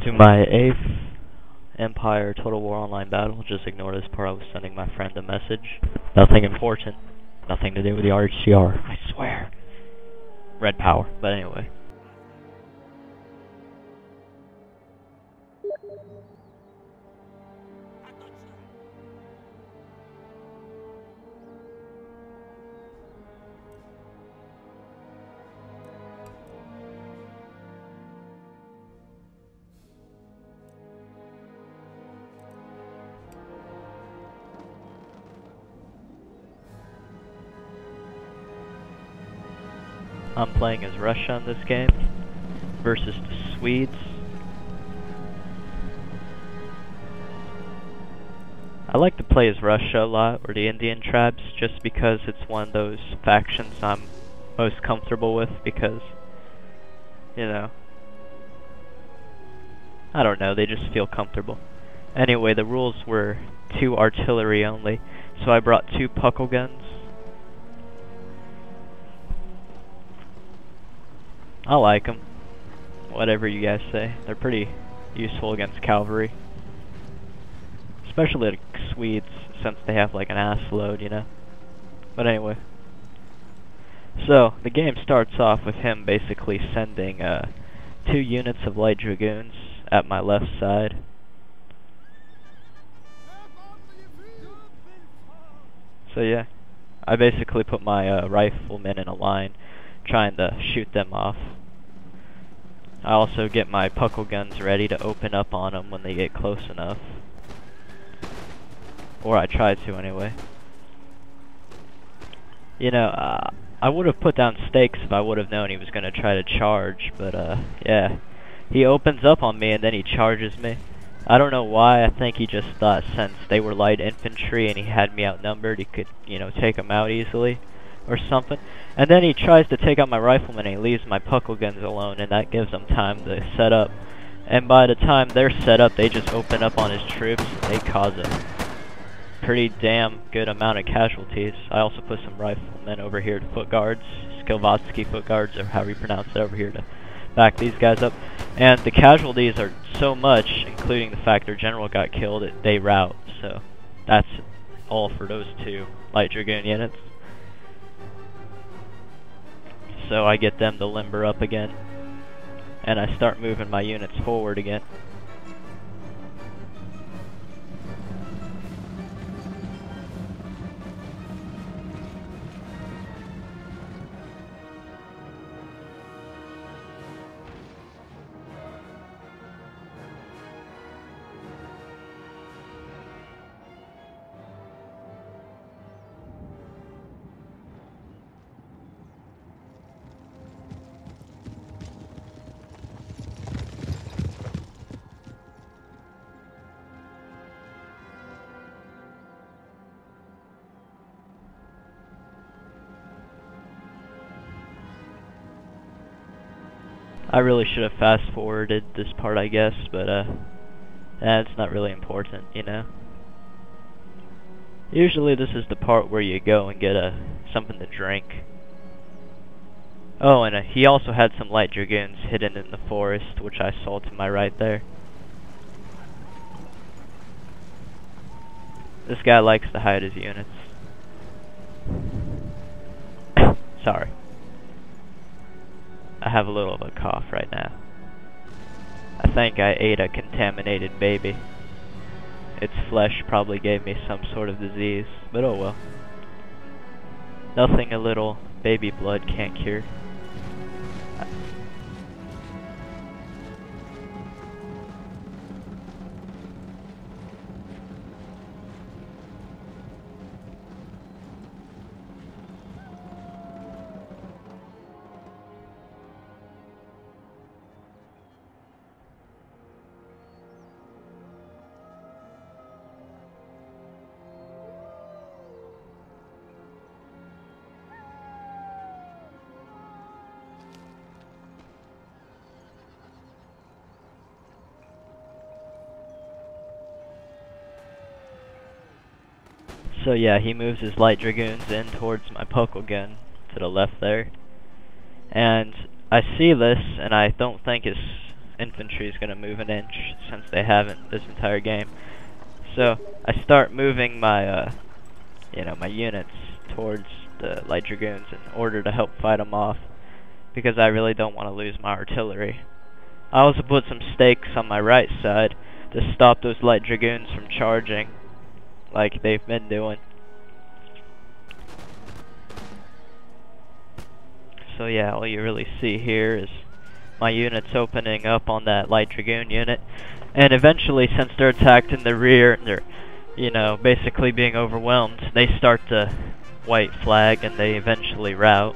To my 8th Empire Total War Online battle, just ignore this part. I was sending my friend a message. Nothing important. Nothing to do with the RHCR, I swear. Red power, but anyway. I'm playing as Russia in this game versus the Swedes. I like to play as Russia a lot, or the Indian tribes, just because it's one of those factions I'm most comfortable with, because, you know, I don't know, they just feel comfortable. Anyway, the rules were 2 artillery only, so I brought 2 puckle guns. I like them. Whatever you guys say. They're pretty useful against cavalry. Especially the Swedes, since they have like an ass load, you know. But anyway. So, the game starts off with him basically sending 2 units of light dragoons at my left side. So yeah, I basically put my riflemen in a line, trying to shoot them off. I also get my puckle guns ready to open up on them when they get close enough. Or I try to anyway. You know, I would have put down stakes if I would have known he was going to try to charge, but yeah. He opens up on me and then he charges me. I don't know why. I think he just thought since they were light infantry and he had me outnumbered, he could, you know, take them out easily or something. And then he tries to take out my riflemen and he leaves my puckle guns alone, and that gives them time to set up. And by the time they're set up, they just open up on his troops and they cause a pretty damn good amount of casualties. I also put some riflemen over here to foot guards, Skilvatsky foot guards, or however you pronounce it, over here to back these guys up. And the casualties are so much, including the fact their general got killed, they rout. So that's all for those 2 light dragoon units. So I get them to limber up again, and I start moving my units forward again. I really should have fast forwarded this part, I guess, but that's not really important, you know. Usually this is the part where you go and get something to drink. Oh, and he also had some light dragoons hidden in the forest, which I saw to my right there. This guy likes to hide his units. Sorry. I have a little of a cough right now. I think I ate a contaminated baby. Its flesh probably gave me some sort of disease, but oh well. Nothing a little baby blood can't cure. So yeah, he moves his light dragoons in towards my puckle gun to the left there. And I see this, and I don't think it's infantry is going to move an inch, since they haven't this entire game. So I start moving my, my units towards the light dragoons in order to help fight them off, because I really don't want to lose my artillery. I also put some stakes on my right side to stop those light dragoons from charging, like they've been doing. So yeah, all you really see here is my units opening up on that light dragoon unit, and eventually, since they're attacked in the rear and they're, basically being overwhelmed, they start to white flag and they eventually rout.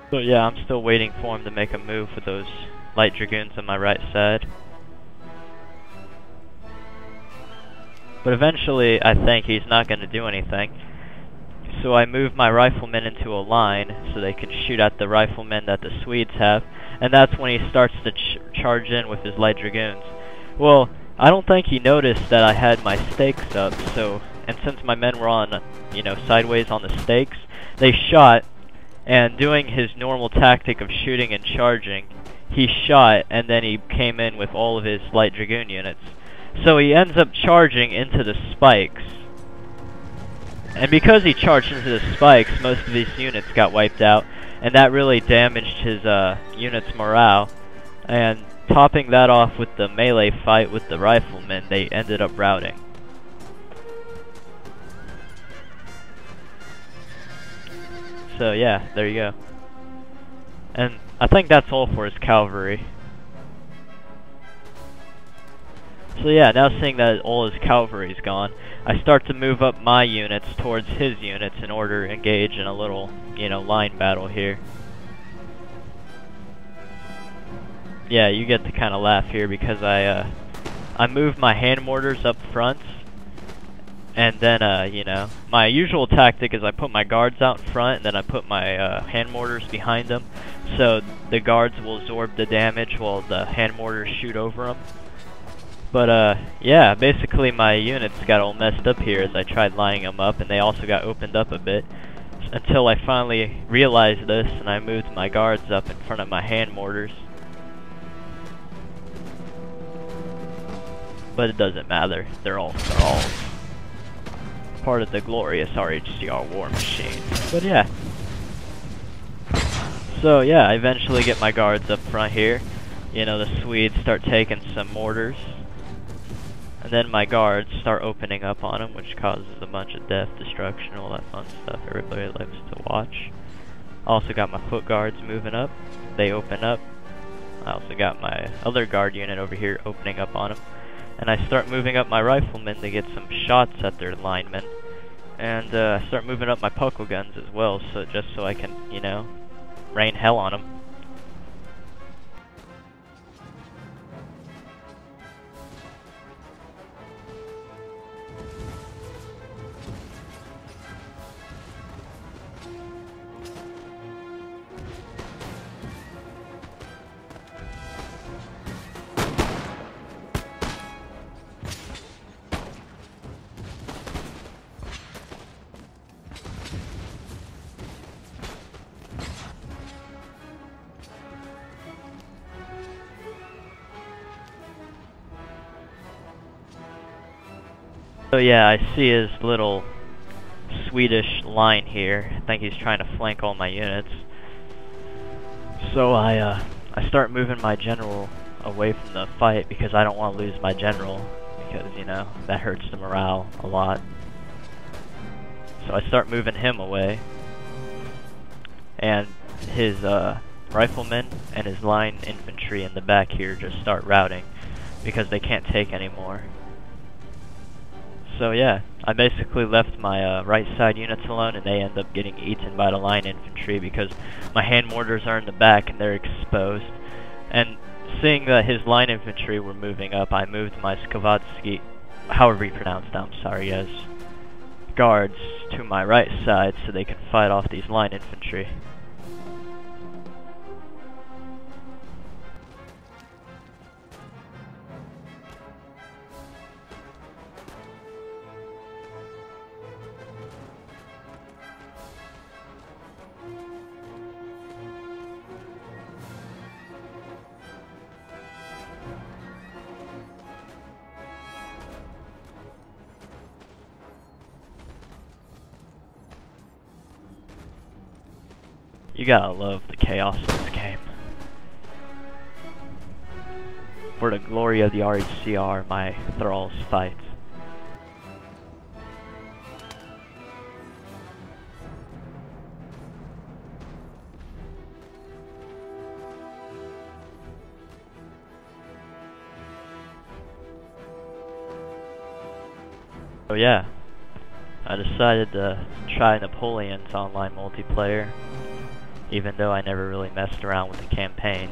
So yeah, I'm still waiting for him to make a move with those light dragoons on my right side. But eventually, I think he's not going to do anything. So I move my riflemen into a line so they can shoot at the riflemen that the Swedes have. And that's when he starts to charge in with his light dragoons. Well, I don't think he noticed that I had my stakes up, and since my men were on, sideways on the stakes, they shot. And doing his normal tactic of shooting and charging, he shot and then he came in with all of his light dragoon units. So he ends up charging into the spikes. And because he charged into the spikes, most of his units got wiped out, and that really damaged his units' morale. And topping that off with the melee fight with the riflemen, they ended up routing. So yeah, there you go. And I think that's all for his cavalry. So yeah, now seeing that all his cavalry's gone, I start to move up my units towards his units in order to engage in a little, line battle here. Yeah, you get to kind of laugh here because I move my hand mortars up front. And then, my usual tactic is I put my guards out in front, and then I put my hand mortars behind them, so the guards will absorb the damage while the hand mortars shoot over them. But, yeah, basically my units got all messed up here as I tried lining them up, and they also got opened up a bit, until I finally realized this, and I moved my guards up in front of my hand mortars. But it doesn't matter, they're all part of the glorious RHCR war machine. But yeah. So yeah, I eventually get my guards up front here. The Swedes start taking some mortars. And then my guards start opening up on them, which causes a bunch of death, destruction, all that fun stuff everybody likes to watch. I also got my foot guards moving up. They open up. I also got my other guard unit over here opening up on them. And I start moving up my riflemen to get some shots at their linemen. And I start moving up my puckle guns as well, just so I can, rain hell on them. So yeah, I see his little Swedish line here. I think he's trying to flank all my units. So I start moving my general away from the fight because I don't want to lose my general, because, that hurts the morale a lot. So I start moving him away. And his riflemen and his line infantry in the back here just start routing because they can't take anymore. So yeah, I basically left my right side units alone, and they end up getting eaten by the line infantry because my hand mortars are in the back and they're exposed. And Seeing that his line infantry were moving up, I moved my Skavadsky, however you pronounce that, I'm sorry guys, guards to my right side so they can fight off these line infantry. You gotta love the chaos of this game. For the glory of the RHCR, my thralls fight. So yeah, I decided to try Napoleon's online multiplayer, even though I never really messed around with the campaign.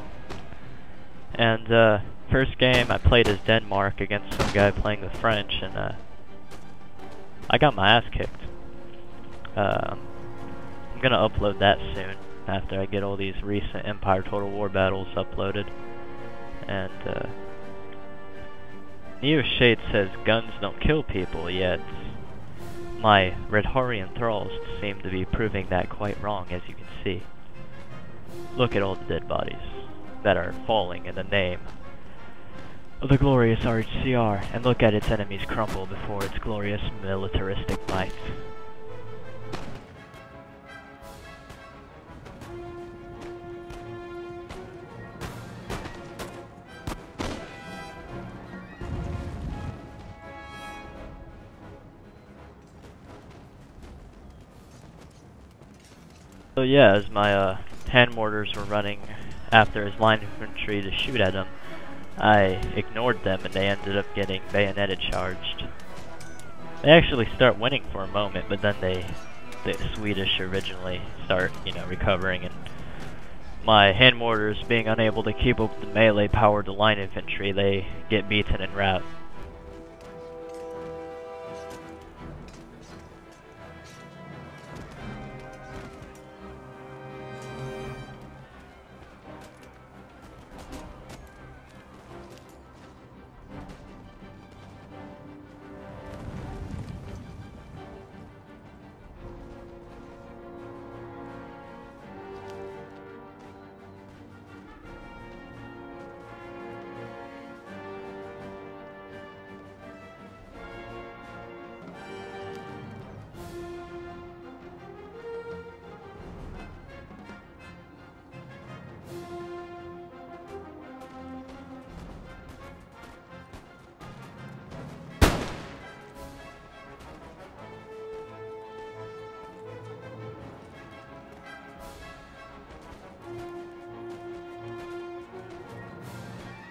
And first game I played as Denmark against some guy playing the French, and I got my ass kicked. I'm gonna upload that soon, after I get all these recent Empire Total War battles uploaded. And Neo Shade says guns don't kill people, yet my redharian thralls seem to be proving that quite wrong, as you can see. Look at all the dead bodies that are falling in the name of the glorious RHCR, and look at its enemies crumble before its glorious militaristic might. So yeah, as my hand mortars were running after his line infantry to shoot at him, I ignored them and they ended up getting bayoneted charged. They actually start winning for a moment, but then the Swedish originally start, recovering, and my hand mortars being unable to keep up with the melee powered line infantry, they get beaten en route.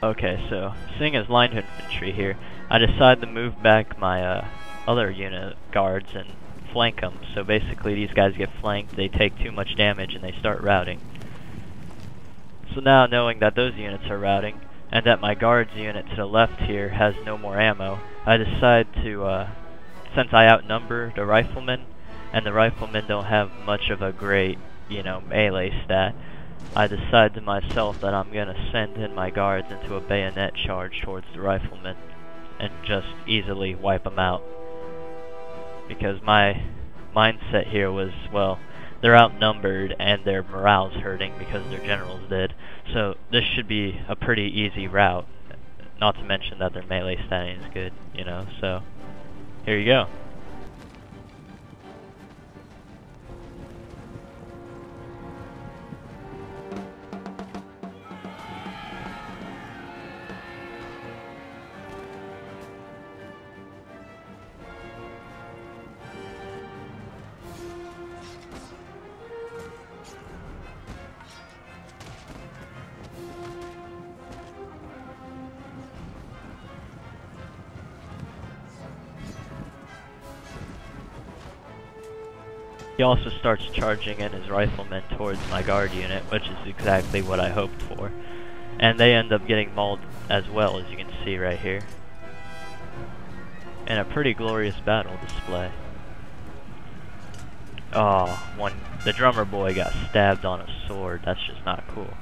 Okay, so seeing as line infantry here, I decided to move back my other unit guards and flank them. So basically these guys get flanked, they take too much damage, and they start routing. So now, knowing that those units are routing, and that my guards unit to the left here has no more ammo, I decide to, since I outnumber the riflemen, and the riflemen don't have much of a great, melee stat, I decide to myself that I'm gonna send in my guards into a bayonet charge towards the riflemen and just easily wipe them out. Because my mindset here was, well, they're outnumbered and their morale's hurting because their general's dead, so this should be a pretty easy route, not to mention that their melee standing is good, so here you go. He also starts charging in his riflemen towards my guard unit, which is exactly what I hoped for. And they end up getting mauled as well, as you can see right here. In a pretty glorious battle display. Oh, the drummer boy got stabbed on a sword. That's just not cool.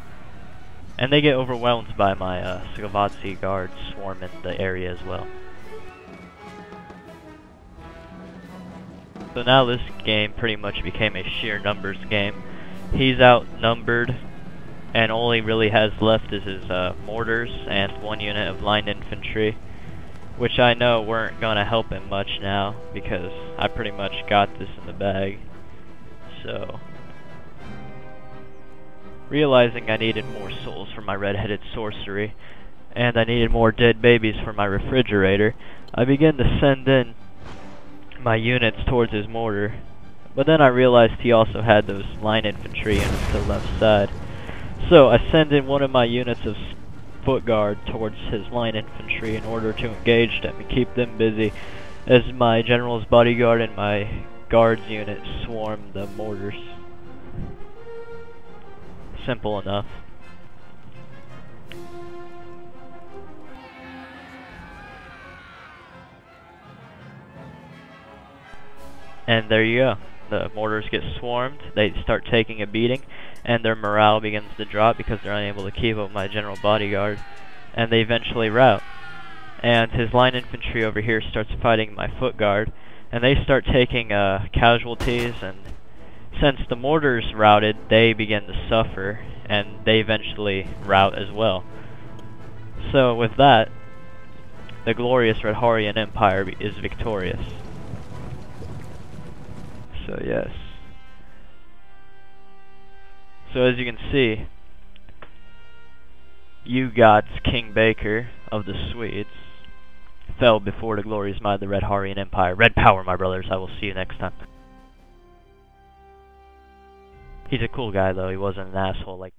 And they get overwhelmed by my Scavatsi guards swarming the area as well. So now this game pretty much became a sheer numbers game. He's outnumbered, and all he really has left is his mortars and 1 unit of line infantry, which I know weren't gonna help him much now, because I pretty much got this in the bag. So, realizing I needed more souls for my red-headed sorcery, and I needed more dead babies for my refrigerator, I began to send in my units towards his mortar. But then I realized he also had those line infantry units to the left side. So I send in one of my units of foot guard towards his line infantry in order to engage them and keep them busy, as my general's bodyguard and my guards unit swarm the mortars. Simple enough. And there you go. The mortars get swarmed, they start taking a beating, and their morale begins to drop because they're unable to keep up my general bodyguard, and they eventually rout. And his line infantry over here starts fighting my foot guard, and they start taking casualties, and since the mortars routed, they begin to suffer, and they eventually rout as well. So with that, the glorious Redharian Empire is victorious. So yes. So as you can see, Ugot's King Baker of the Swedes fell before the glorious might of the Redharian Empire. Red power, my brothers. I will see you next time. He's a cool guy though, he wasn't an asshole like